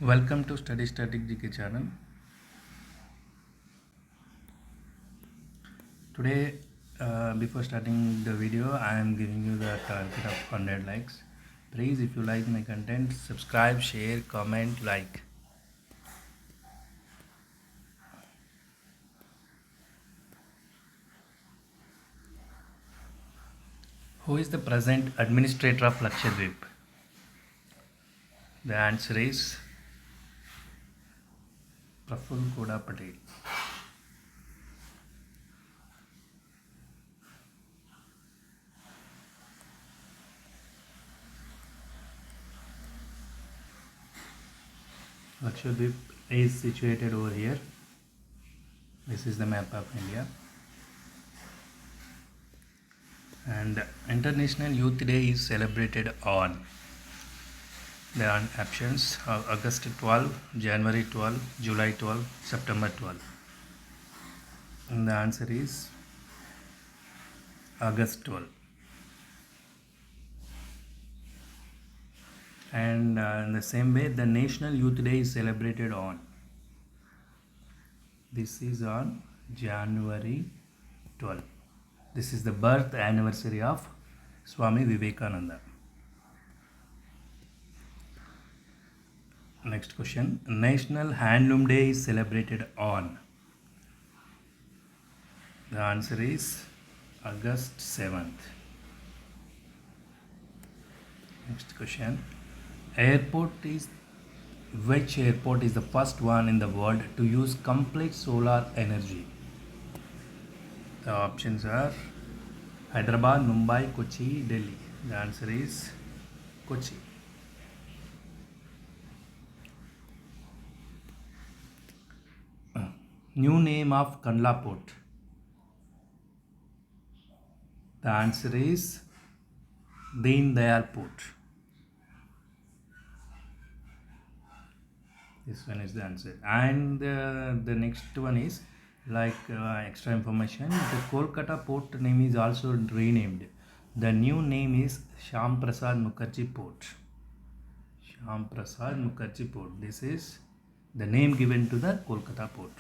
Welcome to Study Static GK channel. Today, before starting the video, I am giving you the target of 100 likes. Please, if you like my content, subscribe, share, comment, like. Who is the present administrator of Lakshadweep? The answer is Praful Koda Patel. Lakshadweep is situated over here. This is the map of India. And International Youth Day is celebrated on the options are August 12, January 12, July 12, September 12. And the answer is August 12. And in the same way, the National Youth Day is celebrated on. This is on January 12. This is the birth anniversary of Swami Vivekananda. Next question. National Handloom Day is celebrated on. The answer is August 7th. Next question. Which airport is the first one in the world to use complete solar energy? The options are Hyderabad, Mumbai, Kochi, Delhi. The answer is Kochi. New name of Kandla Port. The answer is Deen Dayal Port. This one is the answer. And the next one is extra information. The Kolkata port name is also renamed. The new name is Shyam Prasad Mukherjee Port. Shyam Prasad Mukherjee Port. This is the name given to the Kolkata port.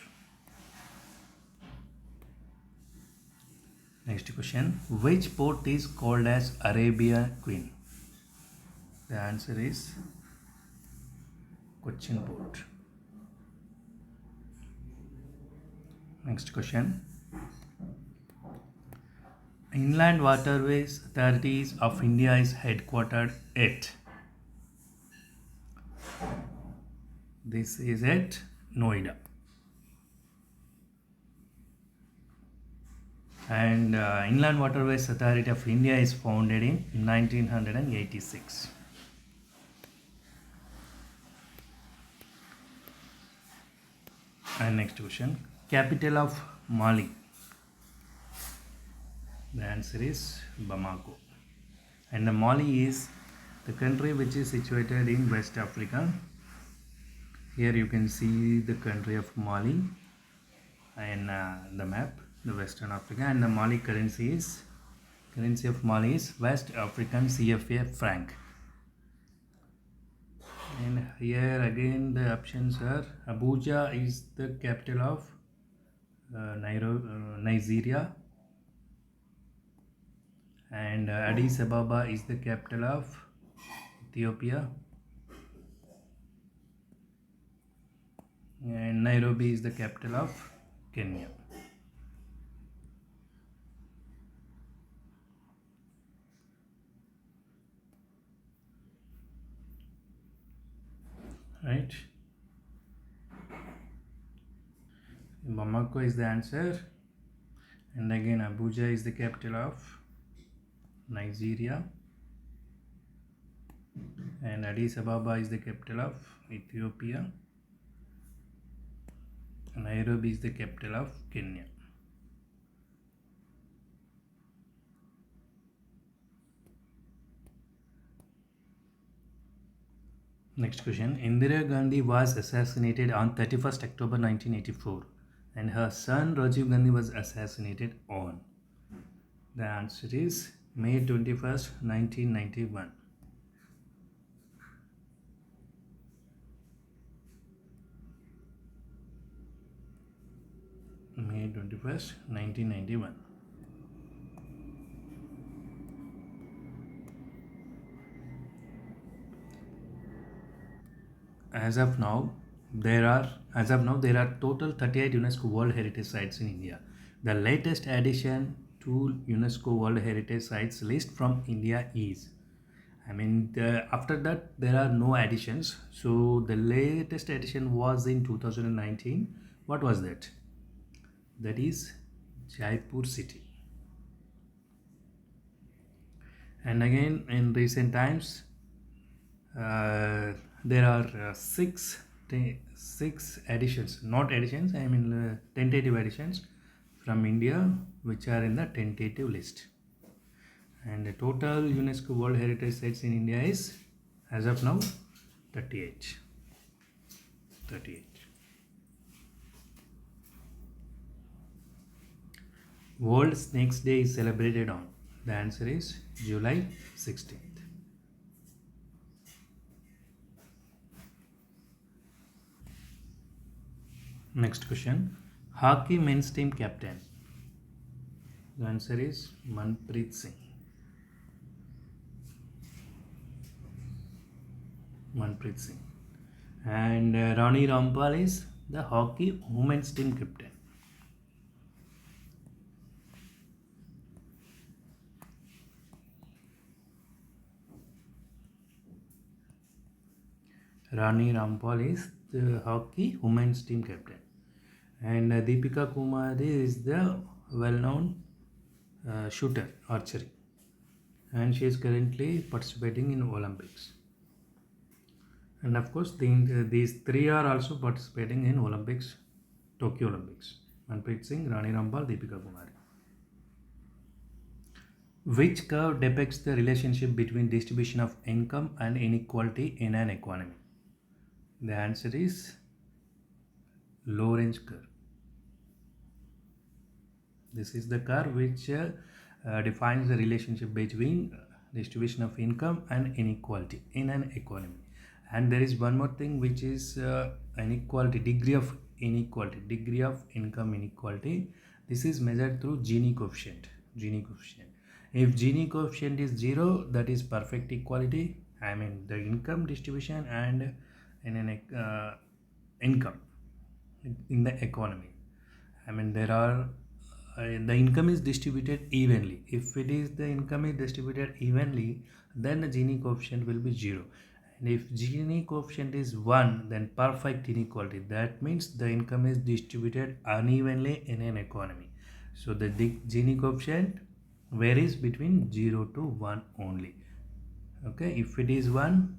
Next question. Which port is called as Arabia Queen? The answer is Cochin Port. Next question. Inland Waterways Authorities of India is headquartered at. This is at Noida. And Inland Waterways Authority of India is founded in 1986. And next question. Capital of Mali. The answer is Bamako. And the Mali is the country which is situated in West Africa. Here you can see the country of Mali and the map, the Western Africa, and the Mali currency of Mali is West African CFA franc. And here again the options are Abuja is the capital of Nigeria, and Addis Ababa is the capital of Ethiopia, and Nairobi is the capital of Kenya. Right? Bamako is the answer, and again Abuja is the capital of Nigeria, and Addis Ababa is the capital of Ethiopia, and Nairobi is the capital of Kenya. Next question. Indira Gandhi was assassinated on 31st October 1984 and her son Rajiv Gandhi was assassinated on. The answer is May 21st, 1991. 21st, 1991. As of now there are total 38 UNESCO World Heritage Sites in India. The latest addition to UNESCO World Heritage Sites list from India is, after that there are no additions. So the latest addition was in 2019. What was that? That is Jaipur city. And again, in recent times, there are six additions, not additions, tentative additions from India, which are in the tentative list. And the total UNESCO World Heritage Sites in India is, as of now, 38. 38. World Snakes Day is celebrated on. The answer is July 16th. Next question. Hockey men's team captain. The answer is Manpreet Singh. Manpreet Singh. And Rani Rampal is the hockey women's team captain. Rani Rampal is the hockey women's team captain. And Deepika Kumari is the well-known shooter, archery. And she is currently participating in Olympics. And of course, these three are also participating in Olympics, Tokyo Olympics. Manpreet Singh, Rani Rampal, Deepika Kumari. Which curve depicts the relationship between distribution of income and inequality in an economy? The answer is Lorenz curve. This is the curve which defines the relationship between distribution of income and inequality in an economy. And there is one more thing, which is inequality, degree of income inequality. This is measured through Gini coefficient. If Gini coefficient is 0, that is perfect equality. The income distribution and income in the economy. There are the income is distributed evenly. If the income is distributed evenly, then the Gini coefficient will be 0. And if Gini coefficient is 1, then perfect inequality. That means the income is distributed unevenly in an economy. So the Gini coefficient varies between 0 to 1 only. Okay, if it is 1,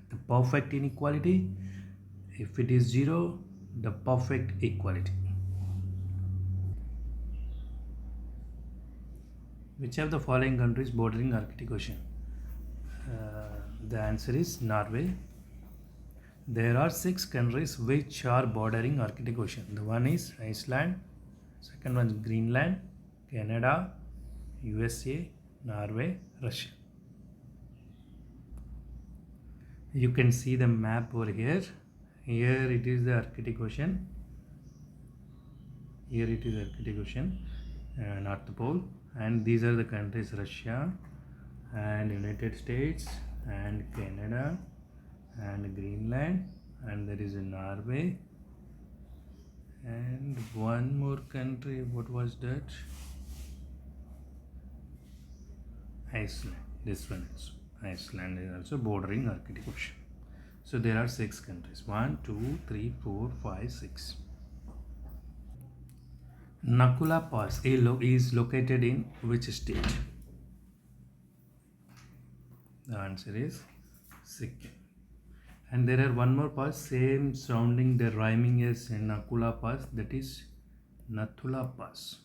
the perfect inequality. If it is 0, the perfect equality. Which of the following countries bordering Arctic Ocean? The answer is Norway. There are 6 countries which are bordering Arctic Ocean. The one is Iceland, second one is Greenland, Canada, USA, Norway, Russia. You can see the map over here. Here it is the Arctic Ocean. North Pole. And these are the countries: Russia and United States and Canada and Greenland, and there is a Norway and one more country. What was that? Iceland. This one is Iceland is also bordering Arctic Ocean. So there are 6 countries. 1, 2, 3, 4, 5, 6. Nakula Pass is located in which state? The answer is Sikkim. And there are one more pass, same sounding, the rhyming is Nakula Pass, that is Nathula Pass.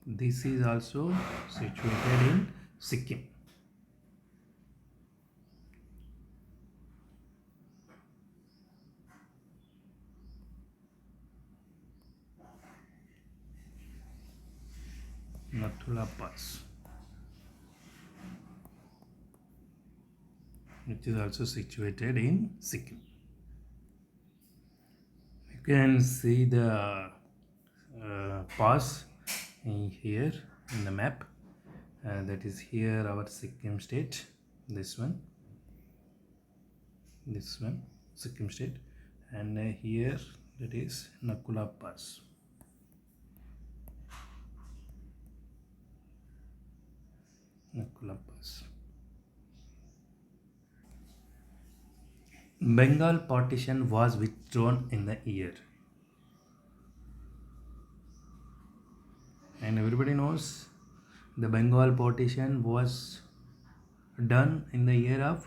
This is also situated in Sikkim. Nathula Pass, which is also situated in Sikkim. can see the pass in here in the map. That is here our Sikkim state. This one Sikkim state, and here that is Nakula Pass. Nakula Pass. Bengal partition was withdrawn in the year, and everybody knows the Bengal partition was done in the year of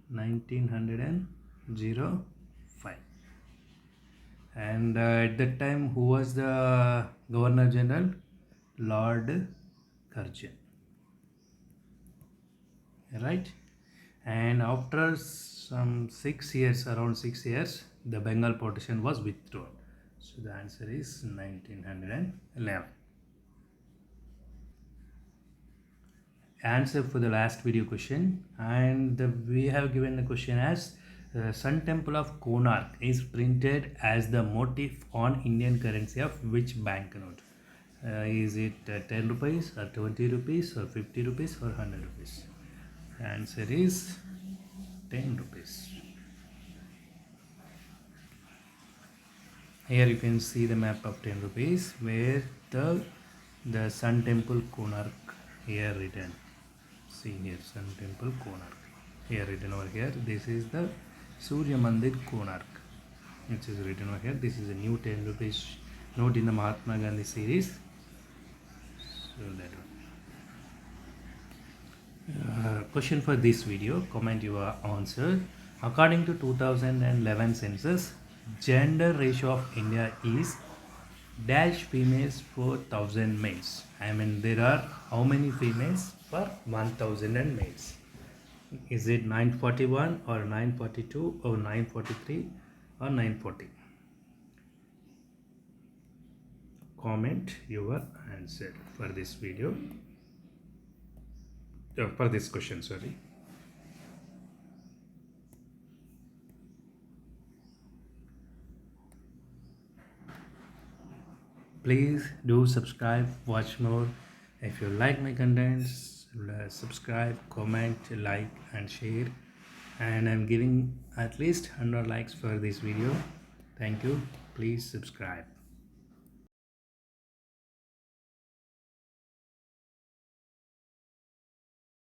1905. And at that time, who was the Governor General? Lord Curzon. Right? And after some 6 years, around 6 years, the Bengal partition was withdrawn. So the answer is 1911. Answer for the last video question, and we have given the question as Sun Temple of Konark is printed as the motif on Indian currency of which banknote? Is it 10 rupees or 20 rupees or 50 rupees or 100 rupees? The answer is 10 rupees. Here you can see the map of 10 rupees where the Sun Temple Konark here written. See here, Sun Temple Konark here written over here. This is the Surya Mandir Konark, which is written over here. This is a new 10 rupees note in the Mahatma Gandhi series. So that one. Question for this video, comment your answer. According to 2011 census, gender ratio of India is dash females for 1000 males. I mean, there are how many females for 1000 males? Is it 941 or 942 or 943 or 940? Comment your answer for this video, for this question, sorry. Please do subscribe, watch more. If you like my contents, subscribe, comment, like and share. And I'm giving at least 100 likes for this video. Thank you. Please subscribe.